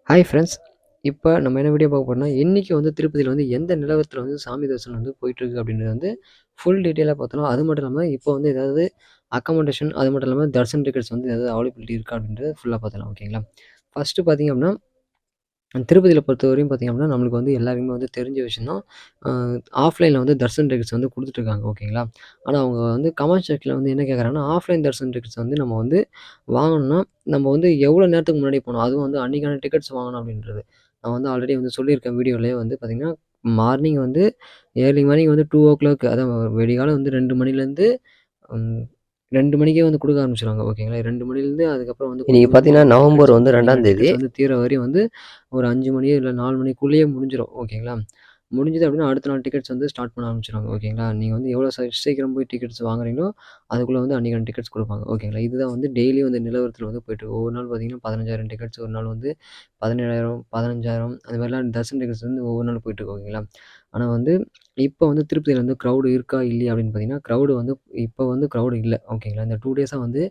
Hi friends. இப்போ நம்ம என்ன வீடியோ பார்க்க போறோம்னா, இன்னைக்கு வந்து திருப்பதியில வந்து எந்த நிலவரத்தில வந்து சாமி தரிசனம் வந்து போயிட்டுருக்கு அப்படின்றத வந்து ஃபுல் டீட்டெயிலா பார்த்தோம். அது மட்டும் இல்லாம இப்போ வந்து ஏதாவது அக்கமோடேஷன் அது மட்டும் இல்லாம தர்ஷன் டிக்கெட்ஸ் வந்து ஏதாவது அவைலபிலிட்டி இருக்கா அப்படின்றத ஃபுல்லா பார்த்துடலாம். ஓகேங்களா? ஃபர்ஸ்ட்டு பார்த்தீங்க அப்படின்னா, திருப்பதியில பொறுத்தவரையும் பார்த்தீங்க அப்படின்னா, நம்மளுக்கு வந்து எல்லாருக்குமே வந்து தெரிஞ்ச விஷயம் தான். அ ஆஃப்லைன்ல வந்து தர்ஷன் டிக்கெட்ஸ் வந்து குடுத்துட்டுருக்காங்க. ஓகேங்களா? ஆனா அவங்க வந்து கமெண்ட் செக்ஷன்ல வந்து என்ன கேட்குறாங்கன்னா, ஆஃப்லைன் தர்ஷன் டிக்கெட்ஸ் வந்து நம்ம வந்து வாங்கணும்னா, நம்ம வந்து எவ்வளோ நேரத்துக்கு முன்னாடி போணும்? அதுவும் வந்து அன்னைக்கான டிக்கெட்ஸ் வாங்கணும் அப்படின்றது. நான் வந்து ஆல்ரெடி வந்து சொல்லியிருக்கேன் வீடியோலயே வந்து பார்த்தீங்கன்னா, மார்னிங் வந்து ஏர்லி மார்னிங் வந்து 2:00 அதான் விடிகாலை வந்து 2 மணிலேருந்து ம் 2 மணிக்கே வந்து குடுக்க ஆரம்பிச்சுருவாங்க. ஓகேங்களா? 2 மணிலேருந்து அதுக்கப்புறம் வந்து கொஞ்சம் இன்னைக்கு கொஞ்சமா பார்த்தீங்கன்னா, வந்து நவம்பர் டிக்கெட்ஸ் வந்து வந்து 2ஆம் அன்னைக்கான தேதி. டிக்கெட்ஸ் வந்து தீர வரையும் வந்து ஒரு 5 மணி இல்ல 4 மணிக்குள்ளேயே முடிஞ்சிரும். ஓகேங்களா? முடிஞ்சது அப்படின்னா அடுத்த நாள் டிக்கெட்ஸ் வந்து ஸ்டார்ட் பண்ண ஆரம்பிச்சுருவாங்க. ஓகேங்களா? நீங்க வந்து எவ்வளோ சீக்கிரம் போய் டிக்கெட்ஸ் வாங்குறீங்களோ, அதுக்குள்ள வந்து அன்னைக்கான டிக்கெட்ஸ் குடுப்பாங்க. ஓகேங்களா? இதுதான் வந்து டெய்லியும் வந்து நிலவரத்தில வந்து போயிட்டுருக்கு. ஒவ்வொரு நாள் பார்த்தீங்கன்னா 15,000 டிக்கெட்ஸ், ஒரு நாள் வந்து 17,000, 15,000 அந்த மாதிரிலாம் தர்ஷன் டிக்கெட்ஸ் வந்து ஒவ்வொரு நாளும் போயிட்டுருக்கு. ஓகேங்களா? ஆனா வந்து இப்ப வந்து திருப்பதியில வந்து கிரவுட் இருக்கா? இல்லையா? அப்படின்னு பார்த்தீங்கன்னா, கிரவுட் வந்து இப்ப வந்து கிரவுட் இல்ல. ஓகேங்களா? இந்த 2 டேஸா வந்து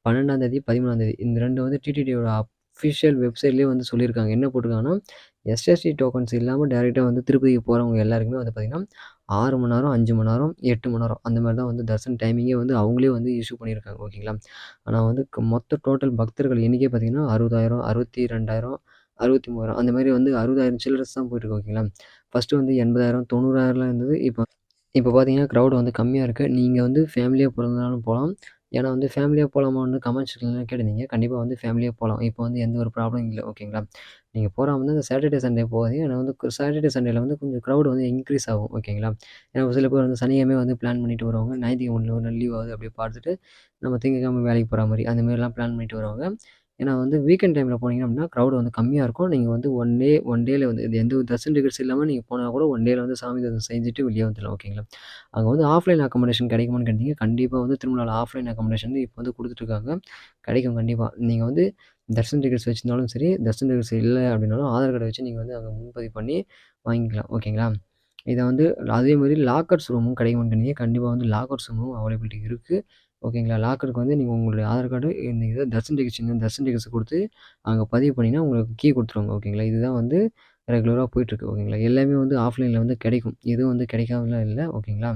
12ஆம் தேதி, 13ஆம் தேதி இந்த 2 வந்து டிடிடியோட அஃபிஷியல் வெப்சைட்லயே வந்து சொல்லியிருக்காங்க. என்ன போட்டிருக்காங்கன்னா, எஸ்எஸ்டி டோக்கன்ஸ் இல்லாம டைரக்ட்டா வந்து திருப்பதிக்கு போறவங்க எல்லாருக்குமே வந்து பார்த்தீங்கன்னா, 6 மணி நேரம், 5 மணி நேரம், 8 மணி நேரம் அந்த மாரி தான் வந்து தர்ஷன் டைமிங்கே வந்து அவங்களே வந்து இஷ்யூ பண்ணியிருக்காங்க. ஓகேங்களா? ஆனா வந்து மொத்த டோட்டல் பக்தர்கள் எண்ணிக்கை பார்த்தீங்கன்னா, 60,000, 62,000, 63,000 அந்த மாரி வந்து 60,000 சில்றஸ் தான் போயிட்டுருக்கு. ஓகேங்களா? ஃபர்ஸ்ட்டு வந்து 80,000, 90,000லாம் இருந்தது. இப்ப பார்த்தீங்கன்னா, கிரவுட் வந்து கம்மியா இருக்கு. நீங்க வந்து ஃபேமிலியா போறதுனாலும் போலாம். ஏன்னா வந்து ஃபேமிலியா போலாமான்னு கமெண்ட் செக்ஷன்ல கேட்டிருந்தீங்க. கண்டிப்பா வந்து ஃபேமிலியா போலாம். இப்ப வந்து எந்த ஒரு ப்ராப்ளம் இல்ல. ஓகேங்களா? நீங்க போறா இருந்தா இந்த சாட்டர்டே, சண்டே போகாதீங்க. ஏன்னா வந்து சாட்டர்டே, சண்டேல வந்து கொஞ்சம் கிரவுட் வந்து இன்க்ரீஸ் ஆகும். ஓகேங்களா? ஏன்னா ஒரு சில பேர் வந்து சனிக்கிழமை வந்து பிளான் பண்ணிட்டு வருவாங்க. ஞாயித்துக்கிழமை ஒரு நாள் லீவ் ஆகுது அப்படியே பார்த்துட்டு, நம்ம திங்கட்கிழமை வேலைக்கு போற மாரி, அந்த மாரிலாம் பிளான் பண்ணிட்டு வருவாங்க. ஏன்னா வந்து வீக்கெண்ட் டைம்ல போனீங்க அப்படின்னா, கிரவுட் வந்து கம்மியா இருக்கும். நீங்க வந்து ஒன் டேல வந்து இது எந்த ஒரு தர்ஷன் டிக்கெட்ஸ் இல்லாம நீங்க போனா கூட ஒன் டேல வந்து சாமி தரிசனம் செஞ்சுட்டு வெளிய வந்துடலாம். ஓகேங்களா? அங்க வந்து ஆஃப்லைன் அக்காமடேஷன் கிடைக்குமான்னு கேட்டீங்க. கண்டிப்பா வந்து திருமலால ஆஃப்லைன் அக்காமடேஷன் வந்து இப்ப வந்து குடுத்துட்டுருக்காங்க. கிடைக்கும் கண்டிப்பா. நீங்க வந்து தர்ஷன் டிக்கெட்ஸ் வச்சிருந்தாலும் சரி, தர்ஷன் டிக்கெட்ஸ் இல்ல அப்படின்னாலும் ஆதார் கார்ட வச்சு நீங்க வந்து அங்க முன்பதிவு பண்ணி வாங்கிக்கலாம். ஓகேங்களா? இத வந்து அதே மாரி லாக்கர்ஸ் ரூமும் கிடைக்குமான்னு கேட்டீங்க. கண்டிப்பா வந்து லாக்கர்ஸ் ரூமும் அவைலபிலிட்டி இருக்கு. ஓகேங்களா? லாக்கருக்கு வந்து நீங்க உங்களுடைய ஆதார் கார்டு இந்த இத தர்ஷன் டிக்கெட்ஸ் குடுத்து அங்க பதிவு பண்ணீங்கன்னா, உங்களுக்கு கீ குடுத்துருவாங்க. ஓகேங்களா? இதுதான் வந்து ரெகுலரா போயிட்டுருக்கு. ஓகேங்களா? எல்லாமே வந்து ஆஃப்லைன்ல வந்து கிடைக்கும். எதுவும் வந்து கிடைக்காமலாம் இல்ல. ஓகேங்களா?